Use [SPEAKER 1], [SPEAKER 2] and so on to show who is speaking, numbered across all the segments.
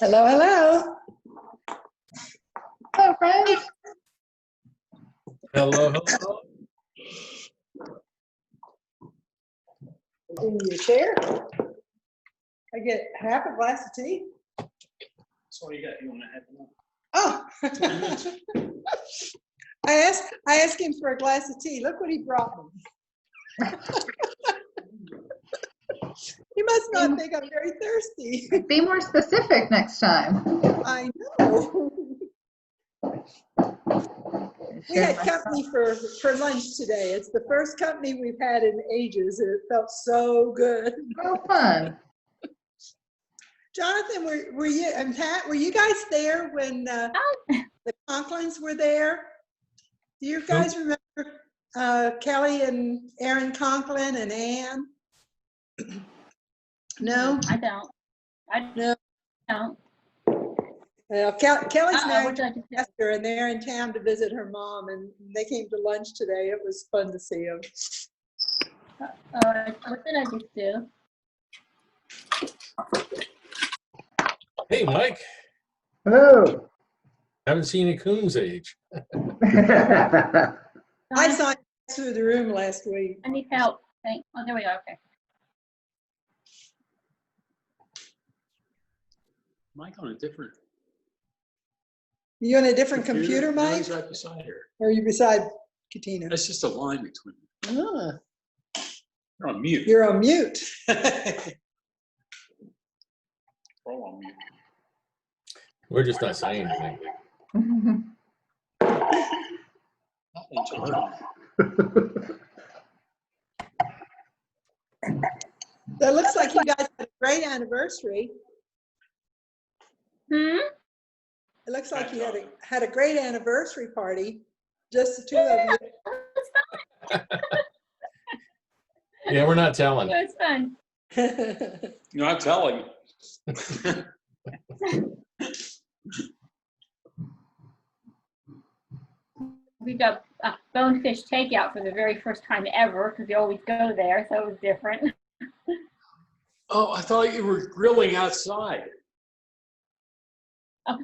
[SPEAKER 1] Hello, hello.
[SPEAKER 2] Hello, friends.
[SPEAKER 3] Hello, hello.
[SPEAKER 1] In your chair. I get half a glass of tea.
[SPEAKER 3] That's all you got. You want to have one?
[SPEAKER 1] Oh. I asked him for a glass of tea. Look what he brought me. He must not think I'm very thirsty.
[SPEAKER 2] Be more specific next time.
[SPEAKER 1] I know. We had company for lunch today. It's the first company we've had in ages, and it felt so good.
[SPEAKER 2] Oh, fun.
[SPEAKER 1] Jonathan, were you and Pat, were you guys there when the Conklins were there? Do you guys remember Kelly and Aaron Conklin and Ann? No?
[SPEAKER 4] I don't. I
[SPEAKER 1] No.
[SPEAKER 4] don't.
[SPEAKER 1] Well, Kelly's married
[SPEAKER 4] What did I
[SPEAKER 1] to
[SPEAKER 4] just say?
[SPEAKER 1] Esther, and they're in town to visit her mom, and they came to lunch today. It was fun to see them.
[SPEAKER 4] What did I just do?
[SPEAKER 3] Hey, Mike.
[SPEAKER 5] Hello.
[SPEAKER 3] Haven't seen a Coon's age.
[SPEAKER 1] I saw you through the room last week.
[SPEAKER 4] I need help. Oh, there we go. Okay.
[SPEAKER 6] Mike on a different
[SPEAKER 1] You on a different computer,
[SPEAKER 6] No,
[SPEAKER 1] Mike?
[SPEAKER 6] he's right beside her.
[SPEAKER 1] Or are you beside Katina?
[SPEAKER 6] That's just a line between them.
[SPEAKER 1] Ah,
[SPEAKER 6] You're on mute.
[SPEAKER 1] you're on mute.
[SPEAKER 6] We're all on mute.
[SPEAKER 3] We're just not saying anything.
[SPEAKER 6] Nothing, John.
[SPEAKER 1] That looks like you guys had a great anniversary.
[SPEAKER 4] Hmm?
[SPEAKER 1] It looks like you had a great anniversary party, just the two of
[SPEAKER 3] Yeah, we're not telling.
[SPEAKER 4] It was fun.
[SPEAKER 1] you.
[SPEAKER 6] You're not telling.
[SPEAKER 4] We got bonefish takeout for the very first time ever because we always go there, so it was different.
[SPEAKER 6] Oh, I thought you were grilling outside.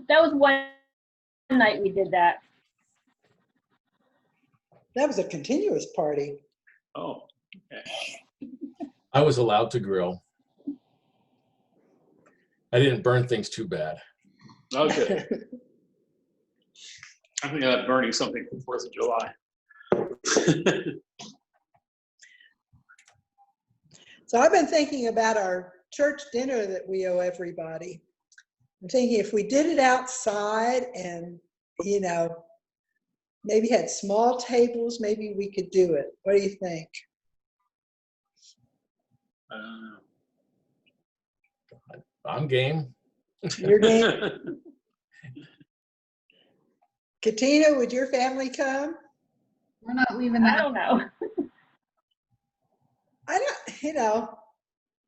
[SPEAKER 4] That was one night we did that.
[SPEAKER 1] That was a continuous party.
[SPEAKER 6] Oh, okay.
[SPEAKER 3] I was allowed to grill. I didn't burn things too bad.
[SPEAKER 6] Okay. I think I'm burning something for 4th of July.
[SPEAKER 1] So I've been thinking about our church dinner that we owe everybody. I'm thinking if we did it outside and, you know, maybe had small tables, maybe we could do it. What do you think?
[SPEAKER 3] I'm game.
[SPEAKER 1] Your game? Katina, would your family come?
[SPEAKER 2] We're not leaving
[SPEAKER 4] I
[SPEAKER 2] that.
[SPEAKER 4] don't know.
[SPEAKER 1] I don't, you know,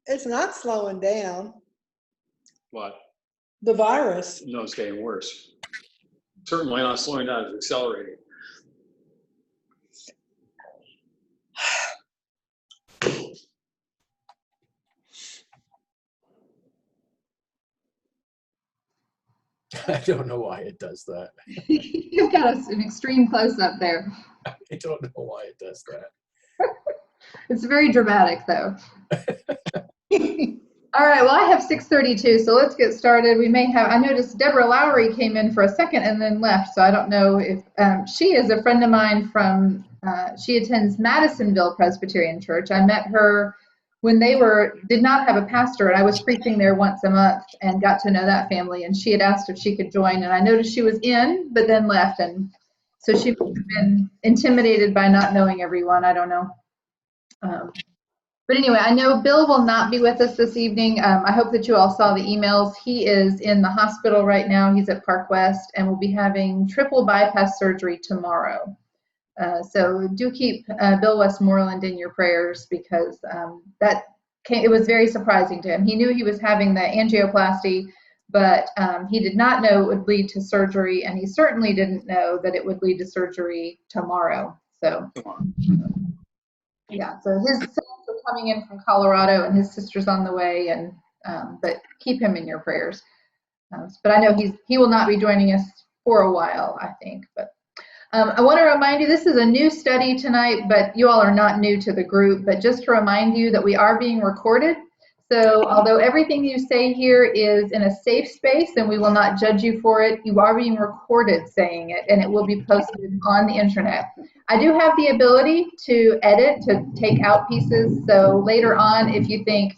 [SPEAKER 1] it's not slowing down.
[SPEAKER 6] What?
[SPEAKER 1] The virus.
[SPEAKER 6] No, it's getting worse. Certainly not slowing down, it's accelerating.
[SPEAKER 3] I don't know why it does that.
[SPEAKER 2] You've got an extreme close-up there.
[SPEAKER 3] I don't know why it does that.
[SPEAKER 2] It's very dramatic, though. All right, well, I have 6:32, so let's get started. We may have, I noticed Deborah Lowry came in for a second and then left, so I don't know if, she is a friend of mine from, she attends Madisonville Presbyterian Church. I met her when they did not have a pastor, and I was preaching there once a month and got to know that family, and she had asked if she could join, and I noticed she was in, but then left, and so she must have been intimidated by not knowing everyone. I don't know. But anyway, I know Bill will not be with us this evening. I hope that you all saw the emails. He is in the hospital right now. He's at Park West and will be having triple bypass surgery tomorrow. So do keep Bill Westmoreland in your prayers because it was very surprising to him. He knew he was having the angioplasty, but he did not know it would lead to surgery, and he certainly didn't know that it would lead to surgery tomorrow. So yeah, so his sons are coming in from Colorado, and his sister's on the way, and but keep him in your prayers. But I know he will not be joining us for a while, I think. But I want to remind you, this is a new study tonight, but you all are not new to the group. But just to remind you that we are being recorded. So although everything you say here is in a safe space and we will not judge you for it, you are being recorded saying it, and it will be posted on the internet. I do have the ability to edit, to take out pieces. So later on, if you think,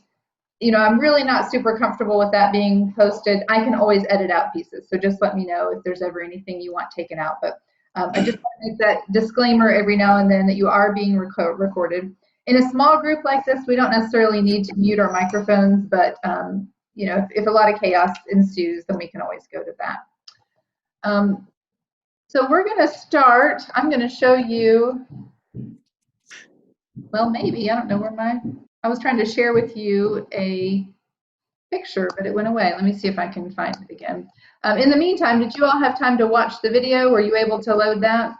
[SPEAKER 2] I'm really not super comfortable with that being posted, I can always edit out pieces. So just let me know if there's ever anything you want taken out. But I just want to make that disclaimer every now and then that you are being recorded. In a small group like this, we don't necessarily need to mute our microphones, but if a lot of chaos ensues, then we can always go to that. So we're going to start. I'm going to show you, well, maybe, I don't know where I was trying to share with you a picture, but it went away. Let me see if I can find it again. In the meantime, did you all have time to watch the video? Were you able to load that?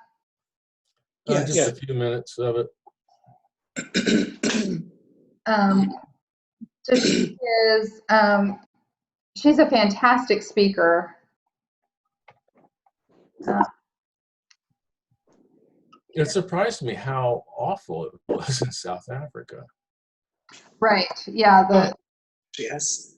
[SPEAKER 6] Just a few minutes of it.
[SPEAKER 2] So she is, she's a fantastic speaker.
[SPEAKER 6] It surprised me how awful it was in South Africa.
[SPEAKER 2] Right, yeah.
[SPEAKER 3] Yes.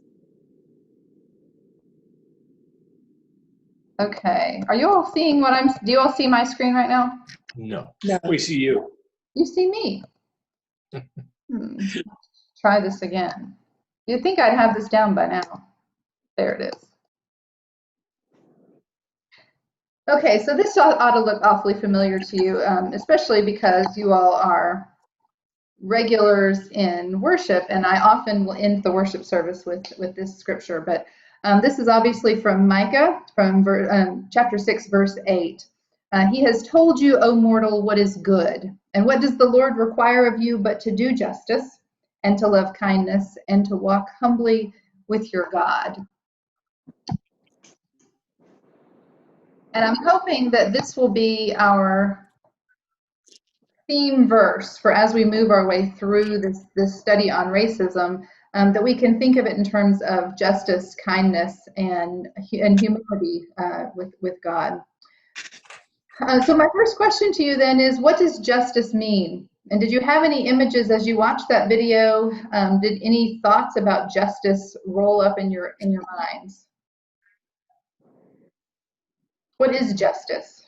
[SPEAKER 2] Okay, are you all seeing do you all see my screen right now?
[SPEAKER 6] No.
[SPEAKER 1] No.
[SPEAKER 3] We see you.
[SPEAKER 2] You see me. Try this again. You'd think I'd have this down by now. There it is. Okay, so this ought to look awfully familiar to you, especially because you all are regulars in worship, and I often will end the worship service with this scripture. But this is obviously from Micah, from chapter 6, verse 8. He has told you, O mortal, what is good. And what does the Lord require of you but to do justice, and to love kindness, and to walk humbly with your God? And I'm hoping that this will be our theme verse for as we move our way through this study on racism, that we can think of it in terms of justice, kindness, and humility with God. So my first question to you then is, what does justice mean? And did you have any images as you watched that video? Did any thoughts about justice roll up in your minds? What is justice?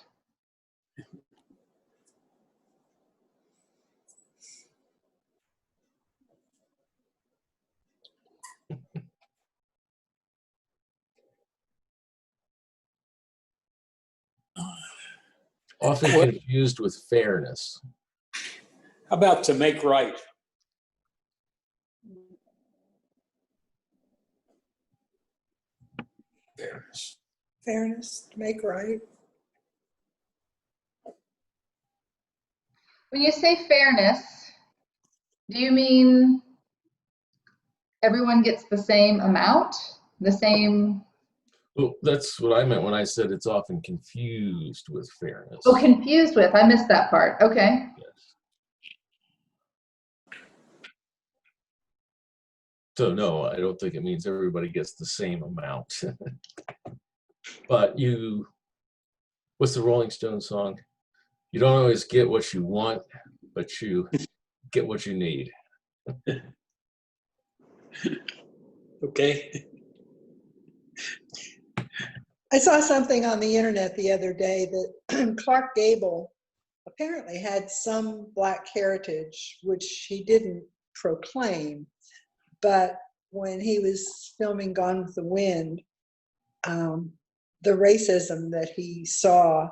[SPEAKER 6] Often confused with fairness.
[SPEAKER 3] How about to make right?
[SPEAKER 6] Fairness.
[SPEAKER 1] Fairness, make right.
[SPEAKER 2] When you say fairness, do you mean everyone gets the same amount? The same?
[SPEAKER 6] Well, that's what I meant when I said it's often confused with fairness.
[SPEAKER 2] Oh, confused with. I missed that part. Okay.
[SPEAKER 6] Yes. So no, I don't think it means everybody gets the same amount. But what's the Rolling Stones song? You don't always get what you want, but you get what you need.
[SPEAKER 3] Okay.
[SPEAKER 1] I saw something on the internet the other day that Clark Gable apparently had some Black heritage, which he didn't proclaim. But when he was filming Gone with the Wind, the racism that he saw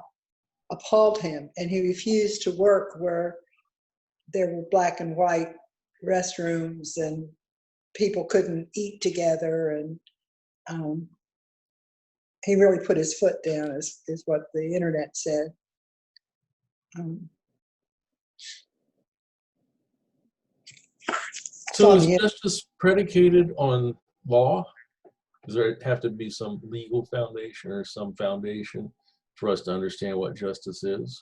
[SPEAKER 1] appalled him, and he refused to work where there were black and white restrooms and people couldn't eat together, and he really put his foot down, is what the internet said.
[SPEAKER 6] So is justice predicated on law? Does there have to be some legal foundation or some foundation for us to understand what justice is?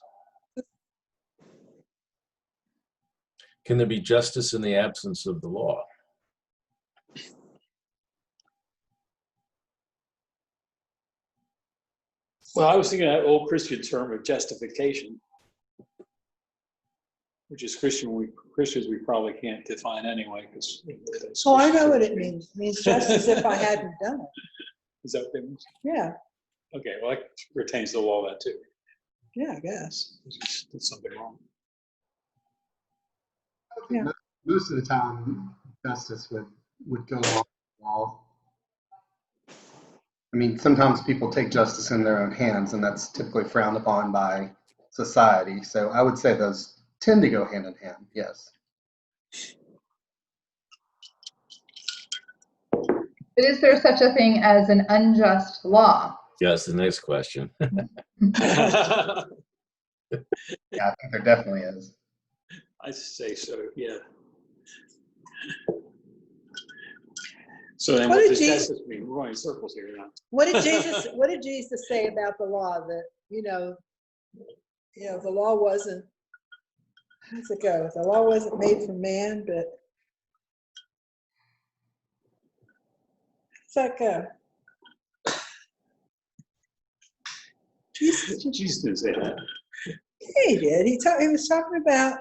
[SPEAKER 6] Can there be justice in the absence of the law?
[SPEAKER 3] Well, I was thinking that old Christian term of justification, which is Christians we probably can't define anyway, because.
[SPEAKER 1] Oh, I know what it means. It means just as if I hadn't done it.
[SPEAKER 3] Is that what it means?
[SPEAKER 1] Yeah,
[SPEAKER 3] Okay, well, that pertains to the law, that too.
[SPEAKER 1] yeah, I guess.
[SPEAKER 3] Did something wrong.
[SPEAKER 1] Yeah.
[SPEAKER 5] Most of the time, justice would go along with the law. I mean, sometimes people take justice in their own hands, and that's typically frowned upon by society. So I would say those tend to go hand in hand, yes.
[SPEAKER 2] But is there such a thing as an unjust law?
[SPEAKER 6] Yes, the next question.
[SPEAKER 5] Yeah, I think there definitely is.
[SPEAKER 3] I say so, yeah. So then
[SPEAKER 1] What
[SPEAKER 3] what
[SPEAKER 1] did
[SPEAKER 3] does
[SPEAKER 1] Jesus-
[SPEAKER 3] justice mean? We're going in circles here now.
[SPEAKER 1] What did Jesus say about the law? That, the law wasn't, how does it go? The law wasn't made for man, but how does that go?
[SPEAKER 3] Jesus didn't say that.
[SPEAKER 1] Yeah, he did. He was talking about,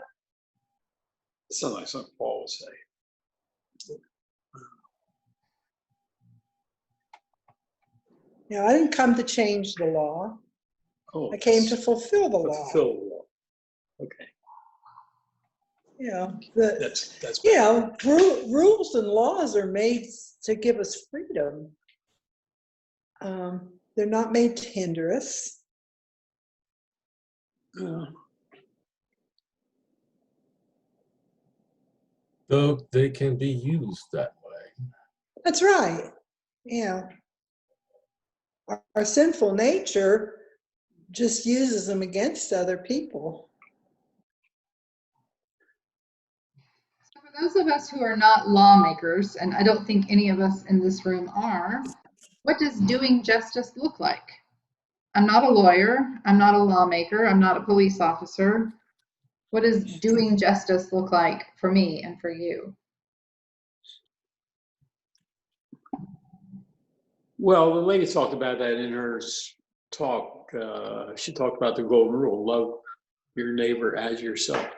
[SPEAKER 3] It sounds like something Paul would say.
[SPEAKER 1] I didn't come to change the law.
[SPEAKER 3] Oh,
[SPEAKER 1] I came to fulfill the law.
[SPEAKER 3] fulfill the law. Okay, that's
[SPEAKER 1] Rules and laws are made to give us freedom. They're not made to hinder us.
[SPEAKER 6] Though they can be used that way.
[SPEAKER 1] That's right. Our sinful nature just uses them against other people.
[SPEAKER 2] So for those of us who are not lawmakers, and I don't think any of us in this room are, what does doing justice look like? I'm not a lawyer. I'm not a lawmaker. I'm not a police officer. What does doing justice look like for me and for you?
[SPEAKER 3] Well, the lady talked about that in her talk. She talked about the golden rule: love your neighbor as yourself.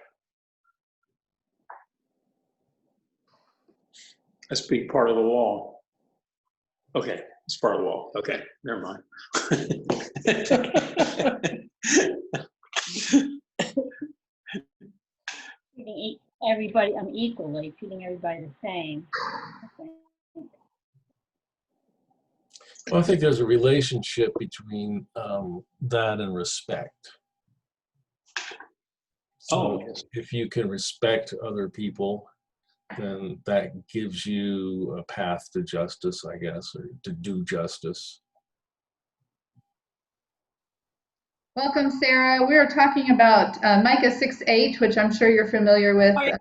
[SPEAKER 3] That's a big part of the law. Okay, it's part of the law. Okay, never mind.
[SPEAKER 4] Treating everybody unequally, treating everybody the same.
[SPEAKER 6] Well, I think there's a relationship between that and respect. So
[SPEAKER 3] yes.
[SPEAKER 6] if you can respect other people, then that gives you a path to justice, I guess, or to do justice.
[SPEAKER 2] Welcome, Sarah. We are talking about Micah 6:8, which I'm sure you're familiar with.
[SPEAKER 4] Oh, yeah.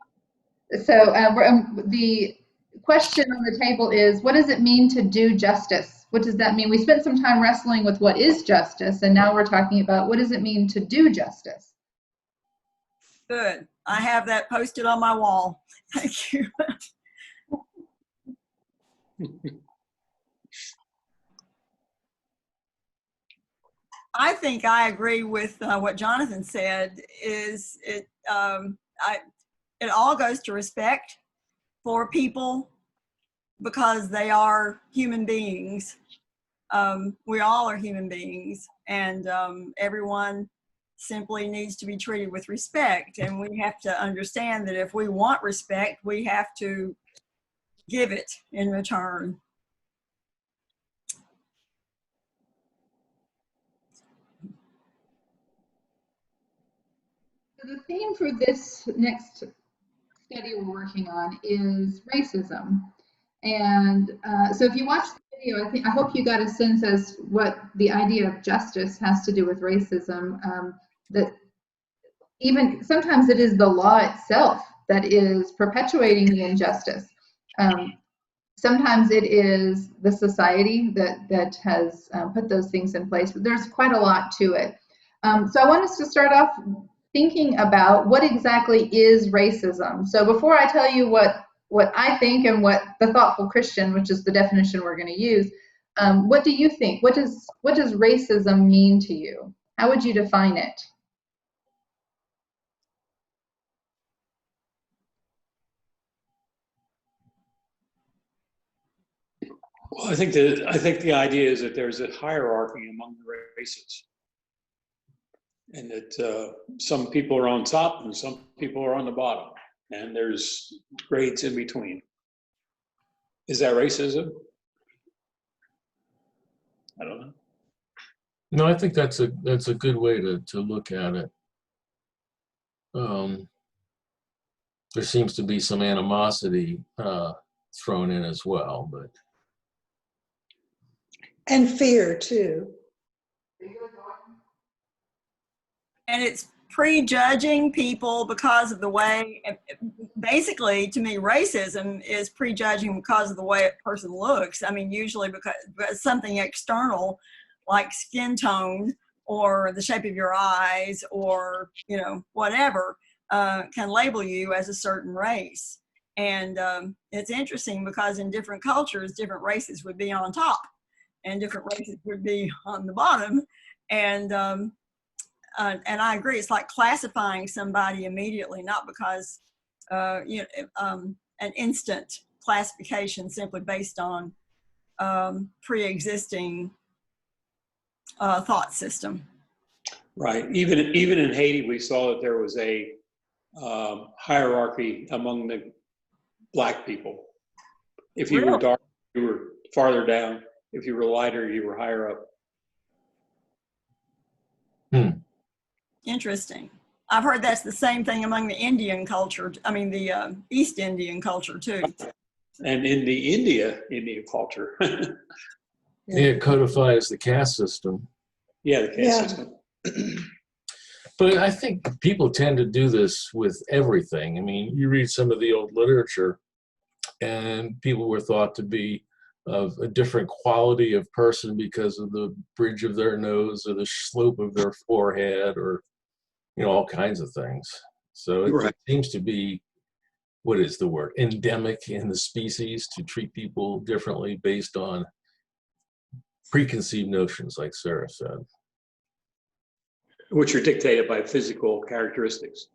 [SPEAKER 2] So the question on the table is, what does it mean to do justice? What does that mean? We spent some time wrestling with what is justice, and now we're talking about what does it mean to do justice?
[SPEAKER 7] Good. I have that posted on my wall. Thank you. I think I agree with what Jonathan said. It all goes to respect for people because they are human beings. We all are human beings, and everyone simply needs to be treated with respect. And we have to understand that if we want respect, we have to give it in return.
[SPEAKER 2] So the theme for this next study we're working on is racism. And so if you watch the video, I hope you got a sense as what the idea of justice has to do with racism. That even sometimes it is the law itself that is perpetuating the injustice. Sometimes it is the society that has put those things in place, but there's quite a lot to it. So I want us to start off thinking about what exactly is racism. So before I tell you what I think and what the thoughtful Christian, which is the definition we're going to use, What do you think? What does racism mean to you? How would you define it?
[SPEAKER 3] Well, I think the idea is that there's a hierarchy among the races, and that some people are on top and some people are on the bottom, and there's grades in between. Is that racism? I don't know.
[SPEAKER 6] No, I think that's a good way to look at it. There seems to be some animosity thrown in as well, but
[SPEAKER 1] And fear too.
[SPEAKER 7] And it's prejudging people because of the way, basically to me, racism is prejudging because of the way a person looks. I mean, usually because something external like skin tone or the shape of your eyes or, you know, whatever, can label you as a certain race. And it's interesting because in different cultures, different races would be on top and different races would be on the bottom. And I agree, it's like classifying somebody immediately, not because, you know, an instant classification simply based on pre-existing thought system.
[SPEAKER 3] Right. Even in Haiti, we saw that there was a hierarchy among the Black people. If you were dark, you were farther down. If you were lighter, you were higher up.
[SPEAKER 7] Interesting. I've heard that's the same thing among the Indian culture. I mean, the East Indian culture too.
[SPEAKER 3] And in the Indian culture.
[SPEAKER 6] it codifies the caste system.
[SPEAKER 3] Yeah, the caste system.
[SPEAKER 6] But I think people tend to do this with everything. I mean, you read some of the old literature, and people were thought to be of a different quality of person because of the bridge of their nose or the slope of their forehead or, you know, all kinds of things. So it seems to be, what is the word, endemic in the species to treat people differently based on preconceived notions, like Sarah said.
[SPEAKER 3] Which are dictated by physical characteristics.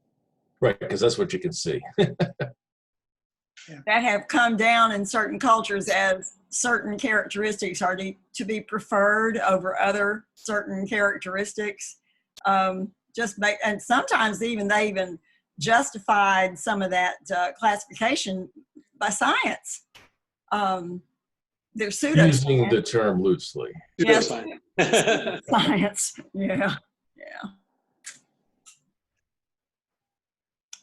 [SPEAKER 6] Right, because that's what you can see.
[SPEAKER 7] That have come down in certain cultures as certain characteristics are to be preferred over other certain characteristics. And sometimes they even justified some of that classification by science. They're pseudo
[SPEAKER 6] Using the term loosely.
[SPEAKER 7] yes, science. Yeah.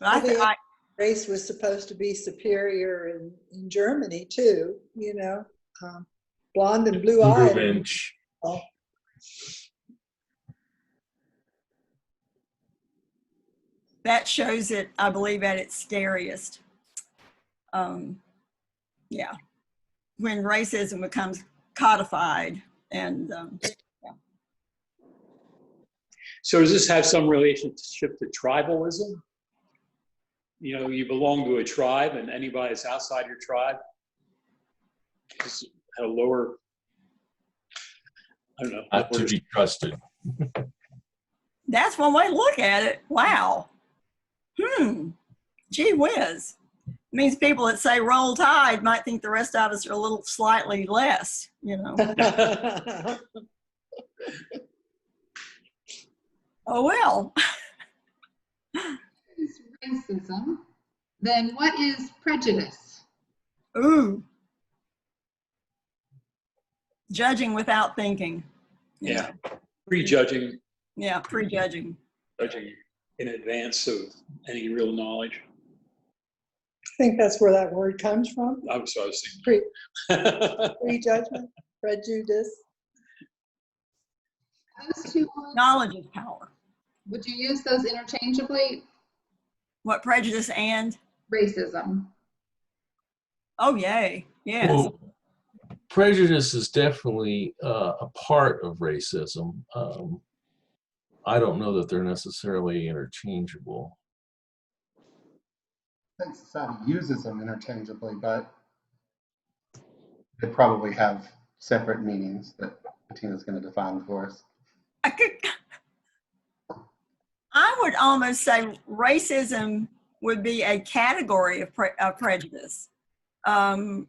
[SPEAKER 7] I
[SPEAKER 1] Race was supposed to be superior in Germany too, you know, blonde and blue-eyed.
[SPEAKER 7] That shows it, I believe, at its scariest. Yeah, when racism becomes codified and
[SPEAKER 3] So does this have some relationship to tribalism? You know, you belong to a tribe, and anybody that's outside your tribe is at a lower, I don't know.
[SPEAKER 6] Not to be trusted.
[SPEAKER 7] that's one way to look at it. Wow. Gee whiz. Means people that say roll tide might think the rest of us are a little slightly less, you know. Oh, well.
[SPEAKER 2] Racism. Then what is prejudice?
[SPEAKER 7] Ooh. Judging without thinking.
[SPEAKER 3] Yeah. Prejudging.
[SPEAKER 7] Yeah, prejudging.
[SPEAKER 3] Judging in advance of any real knowledge.
[SPEAKER 1] I think that's where that word comes from.
[SPEAKER 3] I'm sorry.
[SPEAKER 1] Prejudgment, prejudice.
[SPEAKER 2] Those two words,
[SPEAKER 7] Knowledge is power.
[SPEAKER 2] would you use those interchangeably?
[SPEAKER 7] What, prejudice and?
[SPEAKER 2] Racism.
[SPEAKER 7] Oh, yay. Yes.
[SPEAKER 6] Well, prejudice is definitely a part of racism. I don't know that they're necessarily interchangeable.
[SPEAKER 5] I think society uses them interchangeably, but they probably have separate meanings that Katina's going to define for us.
[SPEAKER 7] I would almost say racism would be a category of prejudice. You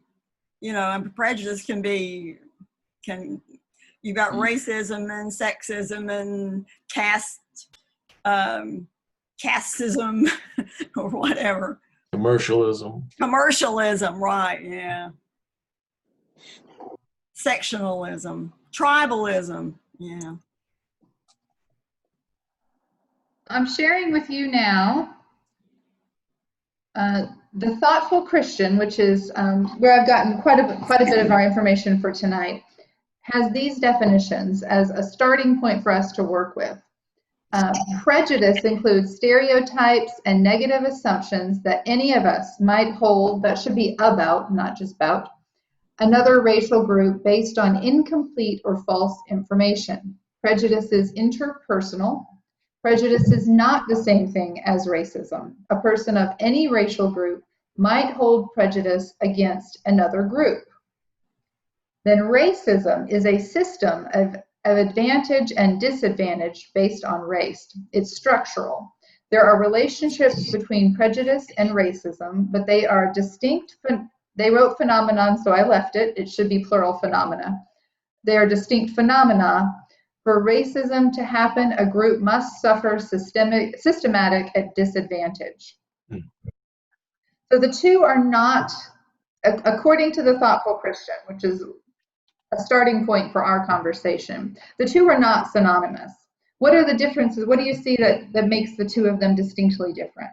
[SPEAKER 7] know, and prejudice you've got racism and sexism and casteism or whatever. Commercialism, right, yeah. Sectionalism, tribalism, yeah.
[SPEAKER 2] I'm sharing with you now the Thoughtful Christian, which is where I've gotten quite a bit of our information for tonight, has these definitions as a starting point for us to work with. Prejudice includes stereotypes and negative assumptions that any of us might hold that should be about, not just about, another racial group based on incomplete or false information. Prejudice is interpersonal. Prejudice is not the same thing as racism. A person of any racial group might hold prejudice against another group. Then racism is a system of advantage and disadvantage based on race. It's structural. There are relationships between prejudice and racism, but they are distinct. They wrote phenomenon, so I left it. It should be plural phenomena. They are distinct phenomena. For racism to happen, a group must suffer systematic at disadvantage. So the two are not, according to the Thoughtful Christian, which is a starting point for our conversation, the two are not synonymous. What are the differences? What do you see that makes the two of them distinctly different?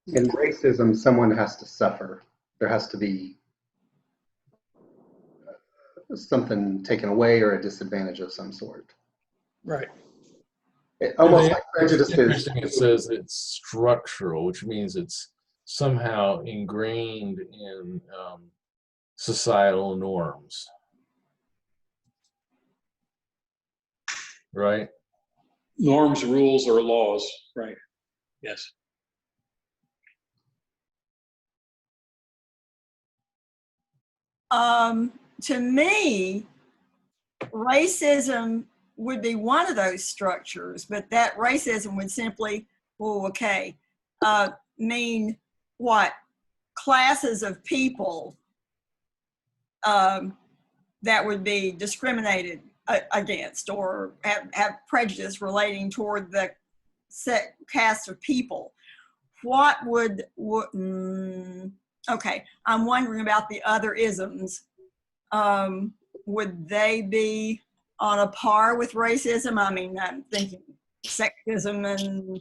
[SPEAKER 5] In racism, someone has to suffer. There has to be something taken away or a disadvantage of some sort.
[SPEAKER 3] Right.
[SPEAKER 5] Almost like prejudice is.
[SPEAKER 6] Interesting, it says it's structural, which means it's somehow ingrained in societal norms. Right?
[SPEAKER 3] Norms, rules, or laws. Right. Yes.
[SPEAKER 7] To me, racism would be one of those structures, but that racism would simply, mean what? Classes of people that would be discriminated against or have prejudice relating toward the caste of people. Okay, I'm wondering about the other isms. Would they be on a par with racism? I mean, I'm thinking sexism and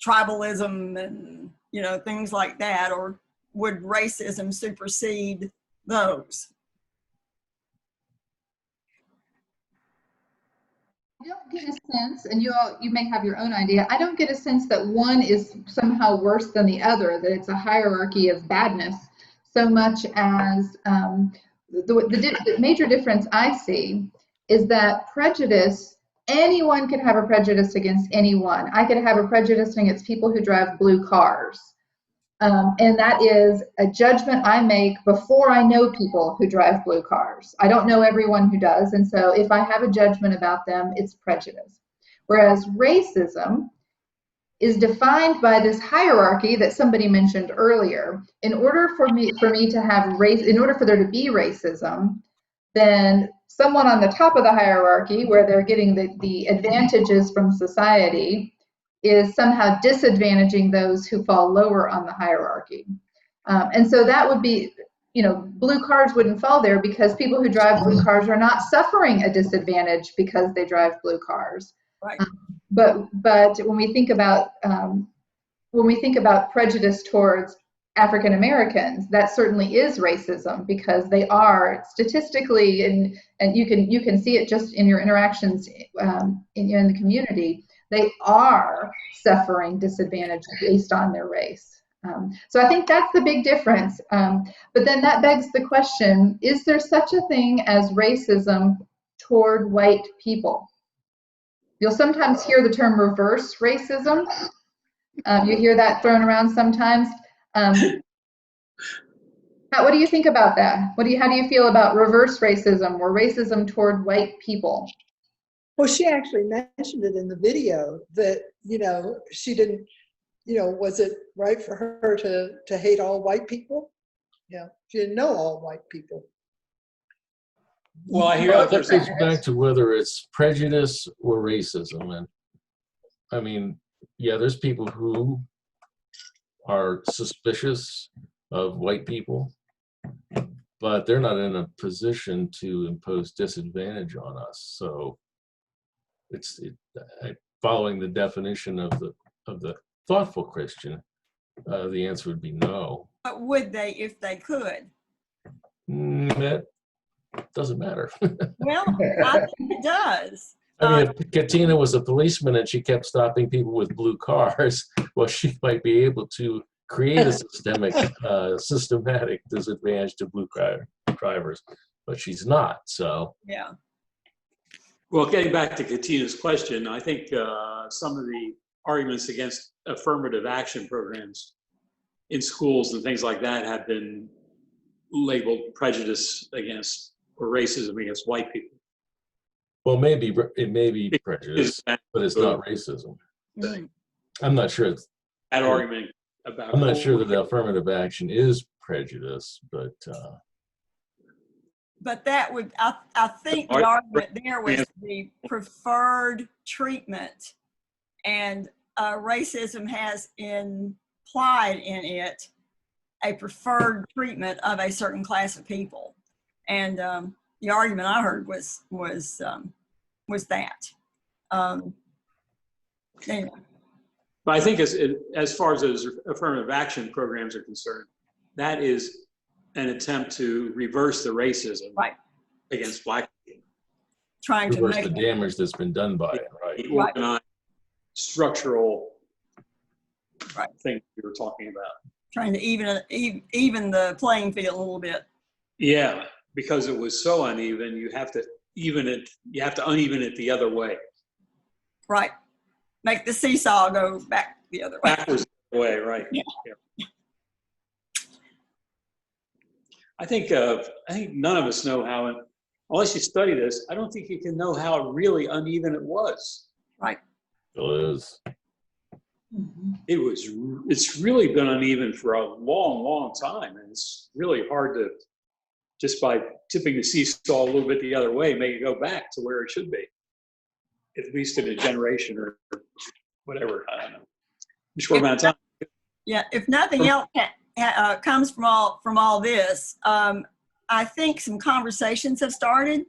[SPEAKER 7] tribalism and, you know, things like that, or would racism supersede those?
[SPEAKER 2] I don't get a sense, and you may have your own idea, I don't get a sense that one is somehow worse than the other, that it's a hierarchy of badness, so much as the major difference I see is that prejudice, anyone can have a prejudice against anyone. I could have a prejudice against people who drive blue cars. And that is a judgment I make before I know people who drive blue cars. I don't know everyone who does, and so if I have a judgment about them, it's prejudice. Whereas racism is defined by this hierarchy that somebody mentioned earlier. In order for me to have race, in order for there to be racism, then someone on the top of the hierarchy, where they're getting the advantages from society, is somehow disadvantaging those who fall lower on the hierarchy. And so that would be, you know, blue cars wouldn't fall there because people who drive blue cars are not suffering a disadvantage because they drive blue cars.
[SPEAKER 7] Right.
[SPEAKER 2] But when we think about prejudice towards African Americans, that certainly is racism because they are statistically, and you can see it just in your interactions in the community. They are suffering disadvantage based on their race. So I think that's the big difference. But then that begs the question, is there such a thing as racism toward white people? You'll sometimes hear the term reverse racism. You hear that thrown around sometimes. What do you think about that? How do you feel about reverse racism or racism toward white people?
[SPEAKER 1] Well, she actually mentioned it in the video that, she didn't, was it right for her to hate all white people? Yeah, she didn't know all white people.
[SPEAKER 3] Well, I hear
[SPEAKER 6] Well,
[SPEAKER 3] others.
[SPEAKER 6] that goes back to whether it's prejudice or racism. And I mean, yeah, there's people who are suspicious of white people, but they're not in a position to impose disadvantage on us. So following the definition of the thoughtful Christian, the answer would be no.
[SPEAKER 7] But would they if they could?
[SPEAKER 6] That doesn't matter.
[SPEAKER 7] Well, I think it does.
[SPEAKER 6] I mean, if Katina was a policeman and she kept stopping people with blue cars, well, she might be able to create a systematic disadvantage to blue drivers, but she's not. So
[SPEAKER 7] Yeah.
[SPEAKER 3] Well, getting back to Katina's question, I think some of the arguments against affirmative action programs in schools and things like that have been labeled prejudice against or racism against white people.
[SPEAKER 6] well, it may be prejudice, but it's not racism.
[SPEAKER 7] Mhm.
[SPEAKER 6] I'm not sure.
[SPEAKER 3] That argument about.
[SPEAKER 6] I'm not sure that affirmative action is prejudice, but
[SPEAKER 7] But that would, I think the argument there was the preferred treatment, and racism has implied in it a preferred treatment of a certain class of people. And the argument I heard was that. Anyway.
[SPEAKER 3] But I think as far as those affirmative action programs are concerned, that is an attempt to reverse the racism against black people.
[SPEAKER 7] Trying to
[SPEAKER 6] reverse
[SPEAKER 7] make
[SPEAKER 6] the damage that's been done by it, right?
[SPEAKER 3] The organized, structural thing we were talking about.
[SPEAKER 7] trying to even the playing field a little bit.
[SPEAKER 3] Yeah, because it was so uneven, you have to uneven it the other way.
[SPEAKER 7] Right. Make the seesaw go back the other way.
[SPEAKER 3] Backwards the way, right.
[SPEAKER 7] Yeah.
[SPEAKER 3] I think none of us know how, unless you study this, I don't think you can know how really uneven it was.
[SPEAKER 7] Right.
[SPEAKER 6] It is.
[SPEAKER 3] It's really been uneven for a long, long time. And it's really hard to, just by tipping the seesaw a little bit the other way, make it go back to where it should be. At least in a generation or whatever, I don't know. Short amount of time.
[SPEAKER 7] Yeah, if nothing else comes from all this, I think some conversations have started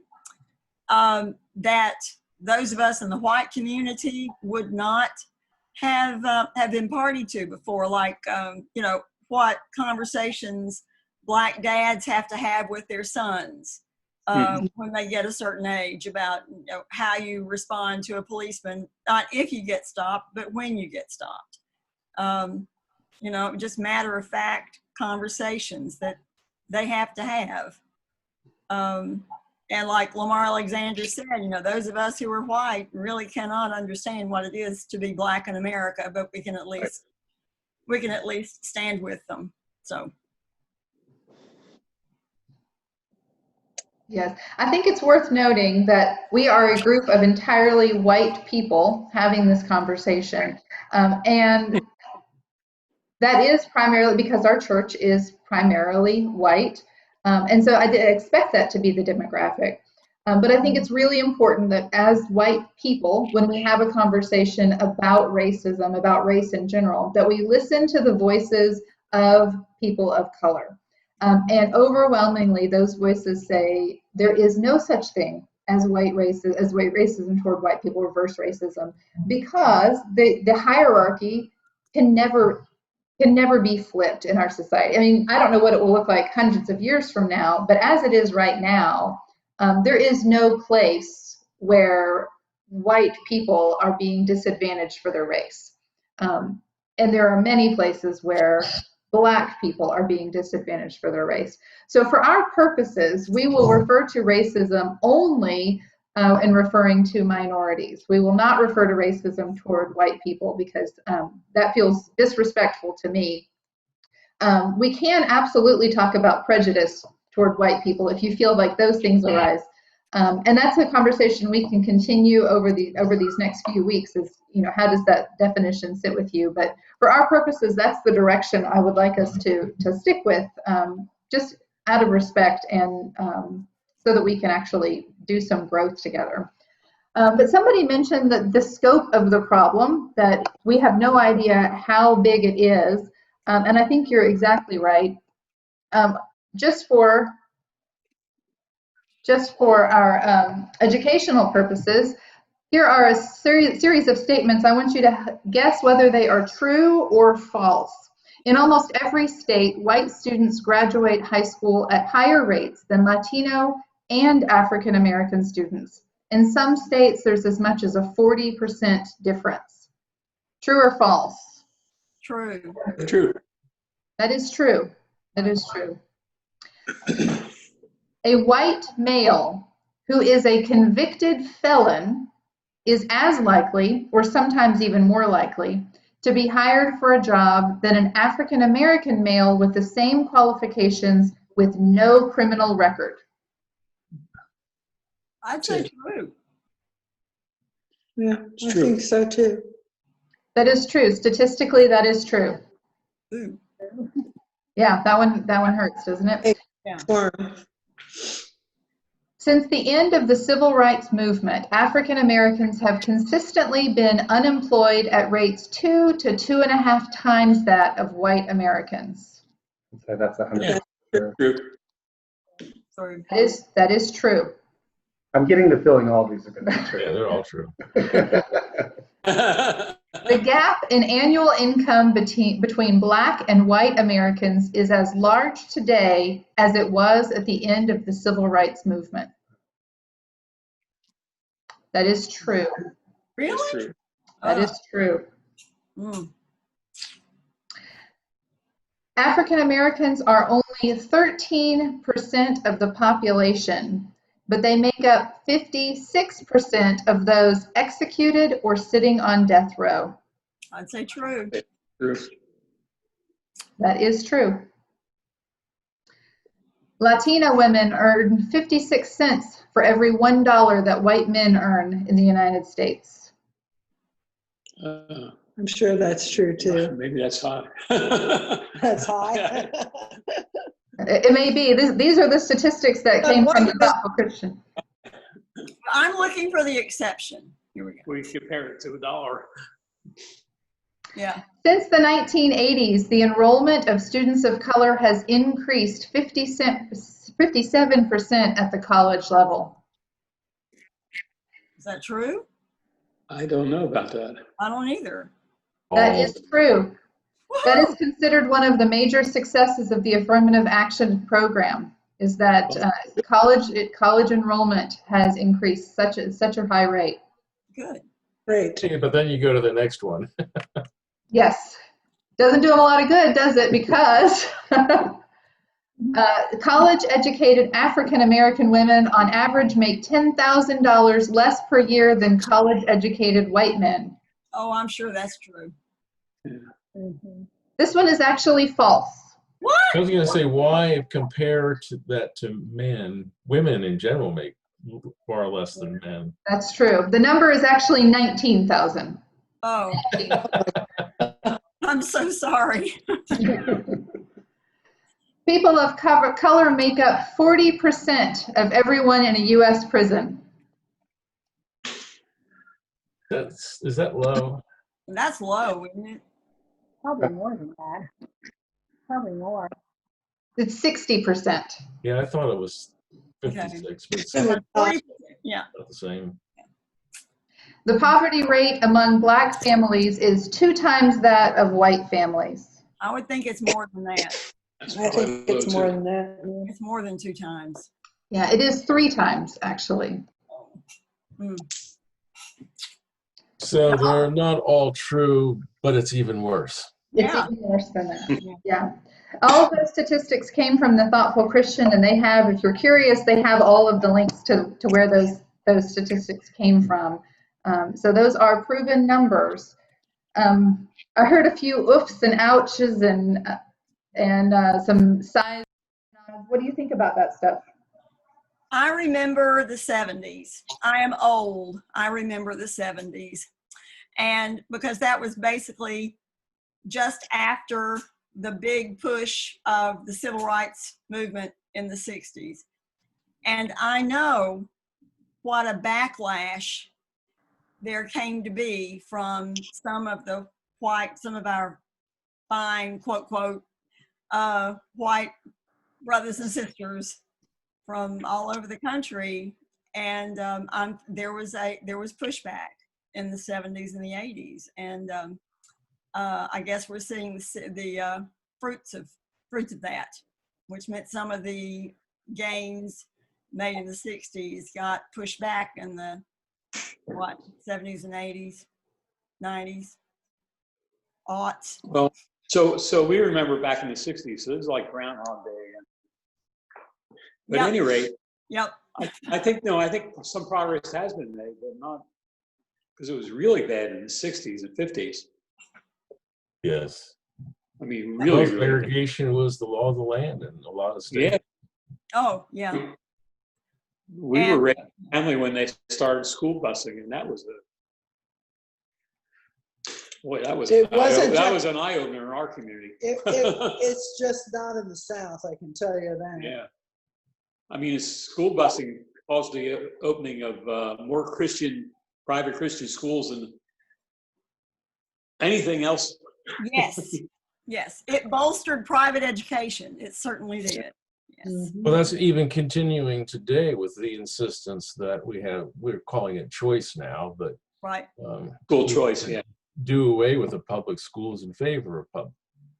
[SPEAKER 7] that those of us in the white community would not have been party to before, like what conversations black dads have to have with their sons when they get a certain age about how you respond to a policeman, not if you get stopped, but when you get stopped. Just matter of fact conversations that they have to have. And like Lamar Alexander said, those of us who are white really cannot understand what it is to be black in America, but we can at least stand with them. So.
[SPEAKER 2] Yes, I think it's worth noting that we are a group of entirely white people having this conversation. And that is primarily because our church is primarily white. And so I did expect that to be the demographic. But I think it's really important that as white people, when we have a conversation about racism, about race in general, that we listen to the voices of people of color. And overwhelmingly, those voices say there is no such thing as white racism toward white people, reverse racism, because the hierarchy can never be flipped in our society. I mean, I don't know what it will look like hundreds of years from now, but as it is right now, there is no place where white people are being disadvantaged for their race. And there are many places where Black people are being disadvantaged for their race. So for our purposes, we will refer to racism only in referring to minorities. We will not refer to racism toward white people because that feels disrespectful to me. We can absolutely talk about prejudice toward white people if you feel like those things arise. And that's a conversation we can continue over these next few weeks is, how does that definition sit with you? But for our purposes, that's the direction I would like us to stick with, just out of respect and so that we can actually do some growth together. But somebody mentioned that the scope of the problem, that we have no idea how big it is. And I think you're exactly right. Just for our educational purposes, here are a series of statements. I want you to guess whether they are true or false. In almost every state, white students graduate high school at higher rates than Latino and African American students. In some states, there's as much as a 40% difference. True or false?
[SPEAKER 7] True.
[SPEAKER 3] True.
[SPEAKER 2] That is true. That is true. A white male who is a convicted felon is as likely, or sometimes even more likely, to be hired for a job than an African American male with the same qualifications with no criminal record.
[SPEAKER 7] I'd say true.
[SPEAKER 1] Yeah,
[SPEAKER 3] It's
[SPEAKER 1] I
[SPEAKER 3] true.
[SPEAKER 1] think so too.
[SPEAKER 2] That is true. Statistically, that is true.
[SPEAKER 7] Ooh.
[SPEAKER 2] Yeah, that one hurts, doesn't it?
[SPEAKER 1] Squirm.
[SPEAKER 2] Since the end of the civil rights movement, African Americans have consistently been unemployed at rates 2 to 2.5 times that of white Americans.
[SPEAKER 5] So that's 100%.
[SPEAKER 3] Yeah.
[SPEAKER 5] Sure.
[SPEAKER 3] True.
[SPEAKER 7] True.
[SPEAKER 2] That is true.
[SPEAKER 5] I'm getting the feeling all these are going to be true.
[SPEAKER 6] Yeah, they're all true.
[SPEAKER 2] The gap in annual income between Black and white Americans is as large today as it was at the end of the civil rights movement. That is true.
[SPEAKER 7] Really?
[SPEAKER 3] It's true.
[SPEAKER 2] That is true.
[SPEAKER 7] Mm.
[SPEAKER 2] African Americans are only 13% of the population, but they make up 56% of those executed or sitting on death row.
[SPEAKER 7] I'd say true.
[SPEAKER 3] True.
[SPEAKER 2] That is true. Latina women earn 56 cents for every $1 that white men earn in the United States.
[SPEAKER 1] I'm sure that's true too.
[SPEAKER 3] Maybe that's high.
[SPEAKER 1] That's high.
[SPEAKER 2] It may be. These are the statistics that came from the Thoughtful Christian.
[SPEAKER 7] I'm looking for the exception. Here we go.
[SPEAKER 3] We compare it to $1.
[SPEAKER 7] Yeah.
[SPEAKER 2] Since the 1980s, the enrollment of students of color has increased 57% at the college level.
[SPEAKER 7] Is that true?
[SPEAKER 3] I don't know about that.
[SPEAKER 7] I don't either.
[SPEAKER 2] That is true. That is
[SPEAKER 7] Woohoo!
[SPEAKER 2] considered one of the major successes of the affirmative action program, is that college enrollment has increased such a high rate.
[SPEAKER 7] Good.
[SPEAKER 1] Great.
[SPEAKER 6] Yeah, but then you go to the next one.
[SPEAKER 2] Yes. Doesn't do them a lot of good, does it? Because college-educated African-American women on average make $10,000 less per year than college-educated white men.
[SPEAKER 7] Oh, I'm sure that's true.
[SPEAKER 2] This one is actually false.
[SPEAKER 7] What?
[SPEAKER 6] I was going to say, why compare that to men? Women in general make far less than men.
[SPEAKER 2] That's true. The number is actually 19,000.
[SPEAKER 7] Oh, I'm so sorry.
[SPEAKER 2] People of color make up 40% of everyone in a U.S. prison.
[SPEAKER 6] Is that low?
[SPEAKER 7] That's low, isn't it?
[SPEAKER 4] Probably more than that. Probably more.
[SPEAKER 2] It's 60%.
[SPEAKER 6] Yeah, I thought it was 56, but it's about
[SPEAKER 7] 40%. Yeah.
[SPEAKER 6] the same.
[SPEAKER 2] The poverty rate among Black families is 2 times that of white families.
[SPEAKER 7] I would think it's more than that.
[SPEAKER 3] That's
[SPEAKER 1] I
[SPEAKER 3] probably
[SPEAKER 1] think
[SPEAKER 3] low,
[SPEAKER 1] it's
[SPEAKER 3] too.
[SPEAKER 1] more than that. Yeah.
[SPEAKER 7] It's more than 2 times.
[SPEAKER 2] Yeah, it is 3 times, actually.
[SPEAKER 7] Mm.
[SPEAKER 6] So they're not all true, but it's even worse.
[SPEAKER 2] It's
[SPEAKER 7] Yeah.
[SPEAKER 2] even worse than that. Yeah. All of those statistics came from the Thoughtful Christian, and they have, if you're curious, they have all of the links to where those statistics came from. So those are proven numbers. I heard a few oofs and ouches and and some size. What do you think about that stuff?
[SPEAKER 7] I remember the 70s. I am old. I remember the 70s. And because that was basically just after the big push of the civil rights movement in the 60s. And I know what a backlash there came to be from some of our fine, quote, quote, white brothers and sisters from all over the country. And there was pushback in the 70s and the 80s. And I guess we're seeing the fruits of that, which meant some of the gains made in the 60s got pushed back in the 70s and 80s, 90s, aughts.
[SPEAKER 3] Well, so we remember back in the 60s, so it was like Groundhog Day. But
[SPEAKER 7] Yep.
[SPEAKER 3] at any rate,
[SPEAKER 7] Yep.
[SPEAKER 3] I think some progress has been made, but not, because it was really bad in the 60s and 50s.
[SPEAKER 6] Yes.
[SPEAKER 3] I mean, really, really bad.
[SPEAKER 6] Irrigation was the law of the land in a lot of states.
[SPEAKER 3] Yeah.
[SPEAKER 7] Oh, yeah.
[SPEAKER 3] We were raised in a family when they started school busing, and that was that was an eye opener in our community.
[SPEAKER 1] It's just not in the South, I can tell you that.
[SPEAKER 3] Yeah, I mean, school busing caused the opening of more private Christian schools than anything else.
[SPEAKER 7] Yes. Yes. It bolstered private education. It certainly did. Yes.
[SPEAKER 1] Mhm.
[SPEAKER 6] Well, that's even continuing today with the insistence that we're calling it choice now, but
[SPEAKER 7] Right.
[SPEAKER 3] School choice, yeah.
[SPEAKER 6] Do away with the public schools in favor of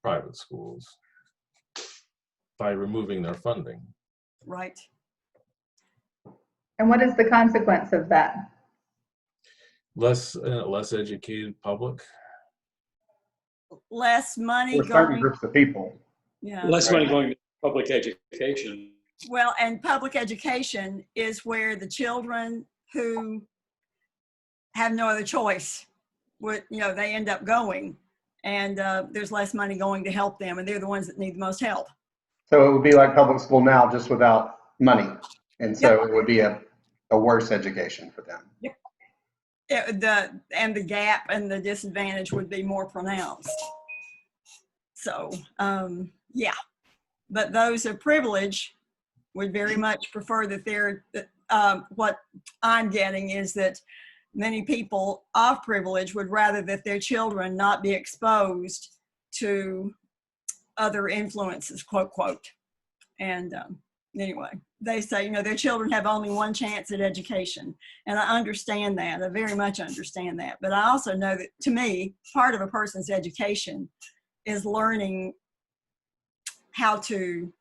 [SPEAKER 6] private schools by removing their funding.
[SPEAKER 7] Right.
[SPEAKER 2] And what is the consequence of that?
[SPEAKER 6] Less educated public.
[SPEAKER 7] Less money
[SPEAKER 5] For certain
[SPEAKER 7] going.
[SPEAKER 5] groups of people.
[SPEAKER 7] Yeah.
[SPEAKER 3] Less money going to public education.
[SPEAKER 7] Well, and public education is where the children who have no other choice they end up going, and there's less money going to help them, and they're the ones that need the most help.
[SPEAKER 5] So it would be like public school now, just without money. And so
[SPEAKER 7] Yep.
[SPEAKER 5] it would be a worse education for them.
[SPEAKER 7] The gap and the disadvantage would be more pronounced. So, yeah. But those of privilege would very much prefer that what I'm getting is that many people of privilege would rather that their children not be exposed to other influences, quote, quote. And anyway, they say, their children have only one chance at education. And I understand that. I very much understand that. But I also know that, to me, part of a person's education is learning how to